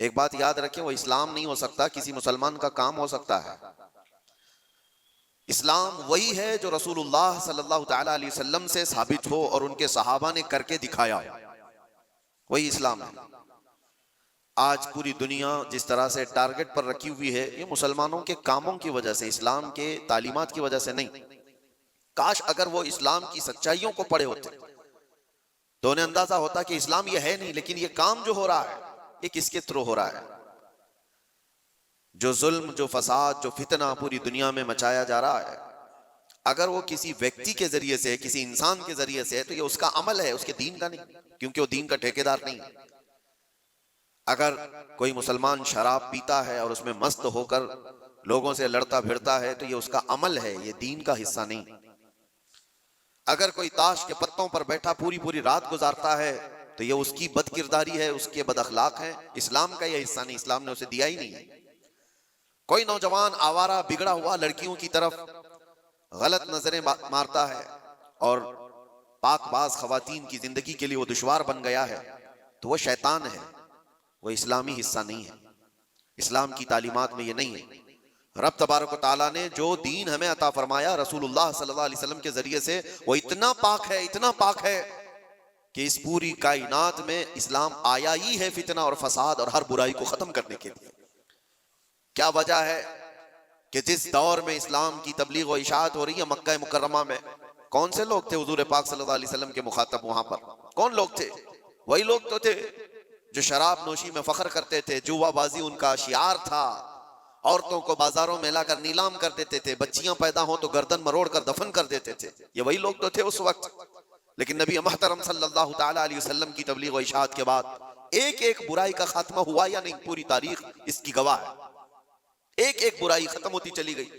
एक बात याद रखें, वो इस्लाम नहीं हो सकता, किसी मुसलमान का काम हो सकता है। इस्लाम वही है जो रसूलुल्लाह सल्लल्लाहु तआला अलैहि वसल्लम से साबित हो और उनके सहाबा ने करके दिखाया हो, वही इस्लाम है। आज पूरी दुनिया जिस तरह से टारगेट पर रखी हुई है, ये मुसलमानों के कामों की वजह से, इस्लाम के तालीमात की वजह से नहीं। काश अगर वो इस्लाम की सच्चाइयों को पढ़े होते तो उन्हें अंदाजा होता कि इस्लाम ये है नहीं, लेकिन ये काम जो हो रहा है ये किसके थ्रू हो रहा है। जो जुल्म, जो फसाद, जो फितना पूरी दुनिया में मचाया जा रहा है, अगर वो किसी व्यक्ति के जरिए से, किसी इंसान के जरिए से है, तो ये उसका अमल है, उसके दीन का नहीं, क्योंकि वो दीन का ठेकेदार नहीं है। अगर कोई मुसलमान शराब पीता है और उसमें मस्त होकर लोगों से लड़ता भिड़ता है, तो ये उसका अमल है, ये दीन का हिस्सा नहीं। अगर कोई ताश के पत्तों पर बैठा पूरी पूरी रात गुजारता है, तो ये उसकी बदकिरदारी है, उसके बदअखलाक है, इस्लाम का ये हिस्सा नहीं, इस्लाम ने उसे दिया ही नहीं है। कोई नौजवान आवारा बिगड़ा हुआ लड़कियों की तरफ गलत नजरें मारता है और पाकबाज खवातीन की जिंदगी के लिए वो दुश्वार बन गया है, तो वो शैतान है, वो इस्लामी हिस्सा नहीं है। इस्लाम की तालीमात में ये नहीं है। रब तबारक व तआला ने जो दीन हमें अता फरमाया रसूलुल्लाह सल्लल्लाहु अलैहि वसल्लम के जरिए से, वो इतना पाक है, इतना पाक है कि इस पूरी कायनात में इस्लाम आया ही है फितना और फसाद और हर बुराई को खत्म करने के लिए। क्या वजह है कि जिस दौर में इस्लाम की तबलीग और इशाअत हो रही है, मक्का मुकर्रमा में कौन से लोग थे हुजूर पाक सल्लल्लाहु अलैहि वसल्लम के मुखातब? वहां पर कौन लोग थे? वही लोग तो थे जो शराब नोशी में फख्र करते थे, जुआबाजी उनका शियार था, औरतों को बाजारों में लाकर नीलाम कर देते थे, बच्चियां पैदा हो तो गर्दन मरोड़ कर दफन कर देते थे। ये वही लोग तो थे उस वक्त। लेकिन नबी मोहतरम सल्लल्लाहु तआला अलैहि वसल्लम की तबलीग और इशाअत के बाद एक एक बुराई का खात्मा हुआ या नहीं? पूरी तारीख इसकी गवाह है। एक एक बुराई खत्म होती चली गई।